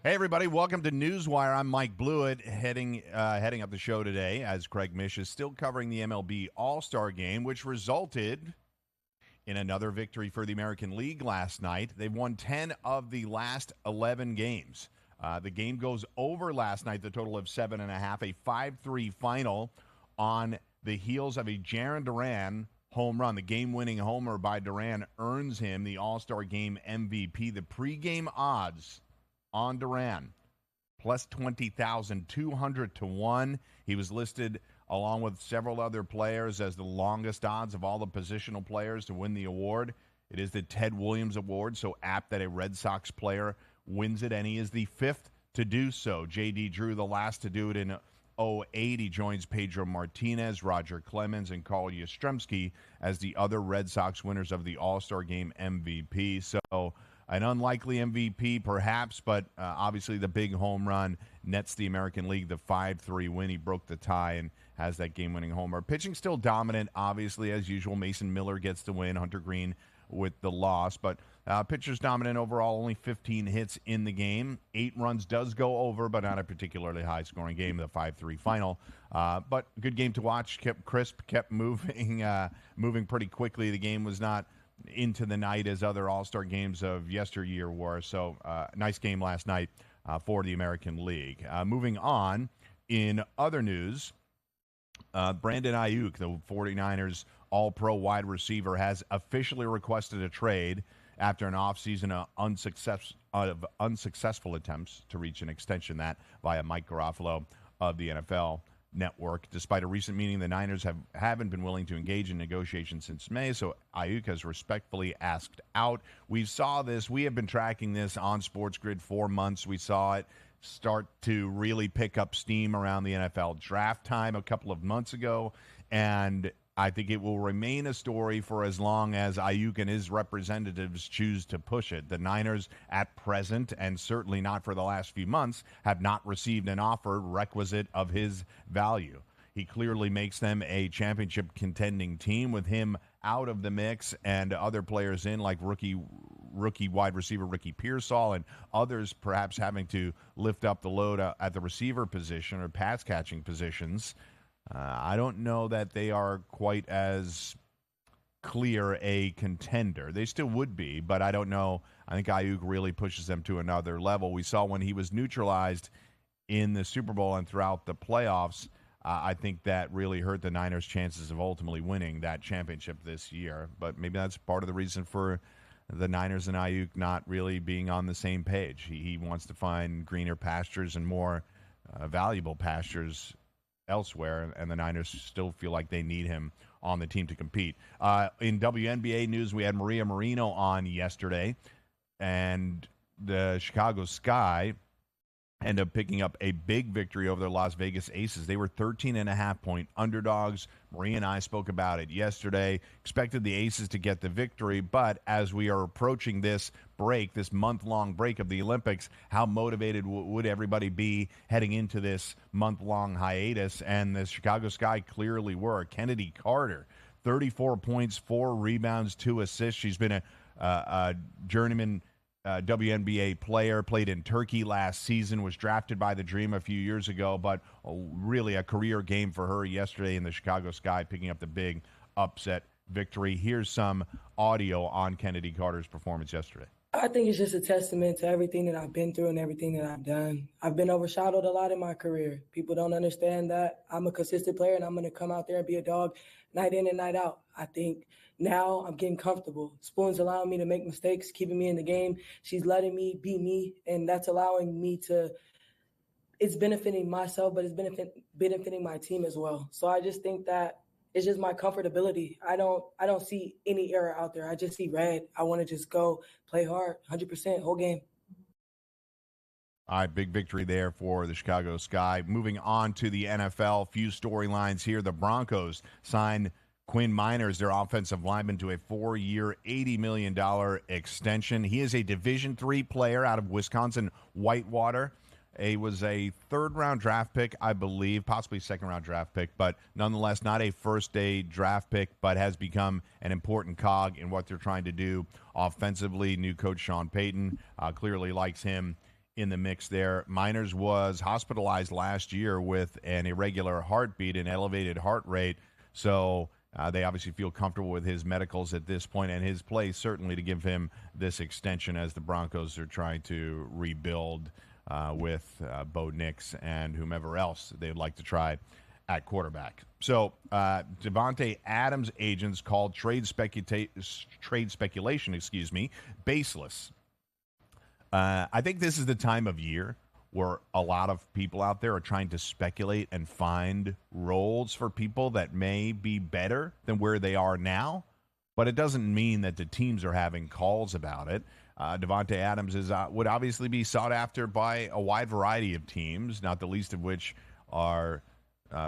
Hey, everybody. Welcome to Newswire. I'm Mike Blewitt, heading up the show today as Craig Mish is still covering the MLB All-Star Game, which resulted in another victory for the American League last night. They've won 10 of the last 11 games. The game goes over last night, the total of 7.5, a 5-3 final on the heels of a Jarren Duran home run. The game-winning homer by Duran earns him the All-Star Game MVP. The pregame odds on Duran, plus 20,200 to 1. He was listed along with several other players as the longest odds of all the positional players to win the award. It is the Ted Williams Award, so apt that a Red Sox player wins it, and he is the fifth to do so. J.D. Drew, the last to do it in '08. He joins Pedro Martinez, Roger Clemens, and Carl Yastrzemski as the other Red Sox winners of the All-Star Game MVP. So an unlikely MVP, perhaps, but obviously the big home run nets the American League the 5-3 win. He broke the tie and has that game-winning homer. Pitching still dominant, obviously, as usual. Mason Miller gets the win. Hunter Green with the loss. But pitchers dominant overall, only 15 hits in the game. 8 runs does go over, but not a particularly high-scoring game, the 5-3 final. But good game to watch. Kept crisp, kept moving pretty quickly. The game was not into the night as other All-Star games of yesteryear were. So nice game last night for the American League. Moving on, in other news, Brandon Aiyuk, the 49ers All-Pro wide receiver, has officially requested a trade after an offseason of unsuccessful attempts to reach an extension, that via Mike Garofalo of the NFL Network. Despite a recent meeting, the Niners haven't been willing to engage in negotiations since May, so Aiyuk has respectfully asked out. We saw this. We have been tracking this on SportsGrid for months. We saw it start to really pick up steam around the NFL draft time a couple of months ago, and I think it will remain a story for as long as Aiyuk and his representatives choose to push it. The Niners at present, and certainly not for the last few months, have not received an offer requisite of his value. He clearly makes them a championship contending team with him out of the mix and other players in, like rookie wide receiver Ricky Pearsall and others perhaps having to lift up the load at the receiver position or pass catching positions. I don't know that they are quite as clear a contender. They still would be, but I don't know. I think Aiyuk really pushes them to another level. We saw when he was neutralized in the Super Bowl and throughout the playoffs, I think that really hurt the Niners' chances of ultimately winning that championship this year. But maybe that's part of the reason for the Niners and Aiyuk not really being on the same page. He wants to find greener pastures and more valuable pastures elsewhere, and the Niners still feel like they need him on the team to compete. In WNBA news, we had Maria Marino on yesterday, and the Chicago Sky end up picking up a big victory over the Las Vegas Aces. They were 13.5-point underdogs. Maria and I spoke about it yesterday. Expected the Aces to get the victory, but as we are approaching this break, this month-long break of the Olympics, how motivated would everybody be heading into this month-long hiatus? And the Chicago Sky clearly were. Kennedy Carter, 34 points, 4 rebounds, 2 assists. She's been a journeyman WNBA player, played in Turkey last season, was drafted by the Dream a few years ago, but really a career game for her yesterday in the Chicago Sky, picking up the big upset victory. Here's some audio on Kennedy Carter's performance yesterday. I think it's just a testament to everything that I've been through and everything that I've done. I've been overshadowed a lot in my career. People don't understand that I'm a consistent player and I'm going to come out there and be a dog night in and night out. I think now I'm getting comfortable. Spoon's allowing me to make mistakes, keeping me in the game. She's letting me be me, and that's allowing me to – it's benefiting myself, but it's benefiting my team as well. So I just think that it's just my comfortability. I don't see any error out there. I just see red. I want to just go play hard, 100%, whole game. All right, big victory there for the Chicago Sky. Moving on to the NFL, few storylines here. The Broncos signed Quinn Meinerz, their offensive lineman, to a 4-year, $80 million extension. He is a Division III player out of Wisconsin Whitewater. He was a third-round draft pick, I believe, possibly second-round draft pick, but nonetheless not a first-day draft pick, but has become an important cog in what they're trying to do offensively. New coach Sean Payton clearly likes him in the mix there. Meinerz was hospitalized last year with an irregular heartbeat and elevated heart rate, so they obviously feel comfortable with his medicals at this point and his play, certainly to give him this extension as the Broncos are trying to rebuild with Bo Nix and whomever else they'd like to try at quarterback. So Davante Adams' agents called trade speculation, baseless. I think this is the time of year where a lot of people out there are trying to speculate and find roles for people that may be better than where they are now, but it doesn't mean that the teams are having calls about it. Davante Adams would obviously be sought after by a wide variety of teams, not the least of which are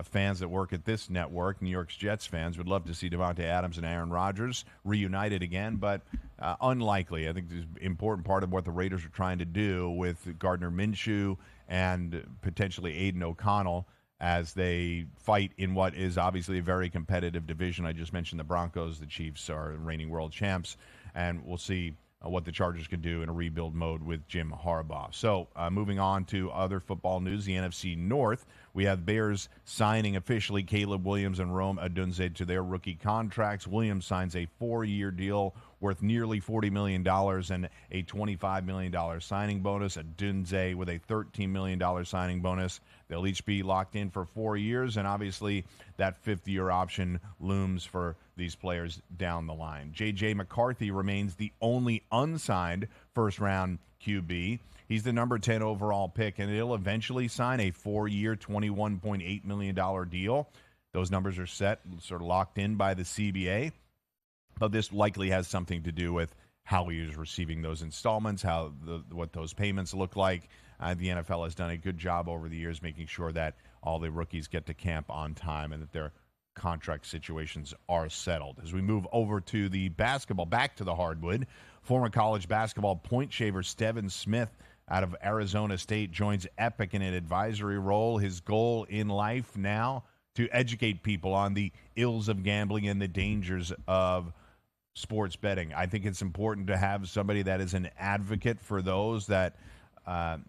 fans that work at this network. New York's Jets fans would love to see Davante Adams and Aaron Rodgers reunited again, but unlikely. I think this is an important part of what the Raiders are trying to do with Gardner Minshew and potentially Aiden O'Connell as they fight in what is obviously a very competitive division. I just mentioned the Broncos. The Chiefs are reigning world champs, and we'll see what the Chargers can do in a rebuild mode with Jim Harbaugh. So moving on to other football news, the NFC North, we have Bears signing officially Caleb Williams and Rome Odunze to their rookie contracts. Williams signs a 4-year deal worth nearly $40 million and a $25 million signing bonus. Odunze with a $13 million signing bonus. They'll each be locked in for 4 years, and obviously that 5th-year option looms for these players down the line. J.J. McCarthy remains the only unsigned first-round QB. He's the number 10 overall pick, and he'll eventually sign a 4-year, $21.8 million deal. Those numbers are set, sort of locked in by the CBA, but this likely has something to do with how he is receiving those installments, what those payments look like. The NFL has done a good job over the years making sure that all the rookies get to camp on time and that their contract situations are settled. As we move over to the basketball, back to the hardwood, former college basketball point shaver Stephen Smith out of Arizona State joins Epic in an advisory role. His goal in life now to educate people on the ills of gambling and the dangers of sports betting. I think it's important to have somebody that is an advocate for those that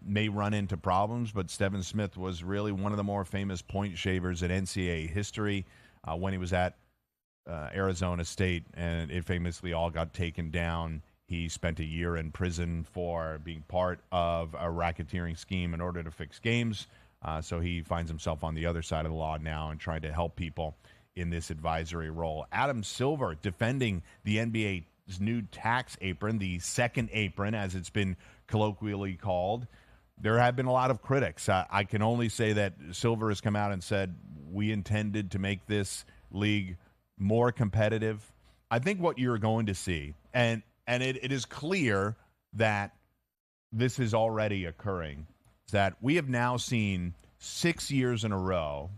may run into problems, but Stephen Smith was really one of the more famous point shavers in NCAA history when he was at Arizona State, and it famously all got taken down. He spent a year in prison for being part of a racketeering scheme in order to fix games, so he finds himself on the other side of the law now and trying to help people in this advisory role. Adam Silver defending the NBA's new tax apron, the second apron as it's been colloquially called. There have been a lot of critics. I can only say that Silver has come out and said, we intended to make this league more competitive. I think what you're going to see, and it is clear that this is already occurring, is that we have now seen 6 years in a row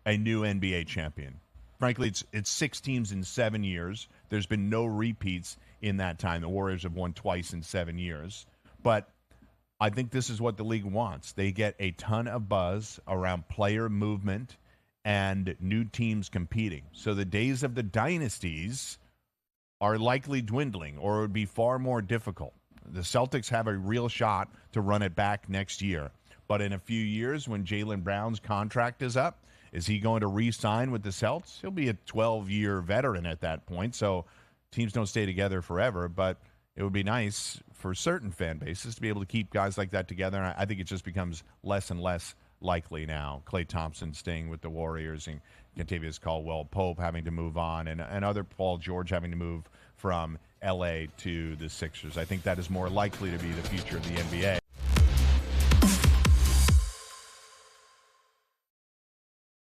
a new NBA champion. Frankly, it's 6 teams in 7 years. There's been no repeats in that time. The Warriors have won twice in 7 years. But I think this is what the league wants. They get a ton of buzz around player movement and new teams competing. So the days of the dynasties are likely dwindling, or it would be far more difficult. The Celtics have a real shot to run it back next year. But in a few years, when Jaylen Brown's contract is up, is he going to re-sign with the Celtics? He'll be a 12-year veteran at that point, so teams don't stay together forever, but it would be nice for certain fan bases to be able to keep guys like that together, and I think it just becomes less and less likely now. Klay Thompson staying with the Warriors and Kentavious Caldwell-Pope having to move on, and other Paul George having to move from L.A. to the Sixers. I think that is more likely to be the future of the NBA.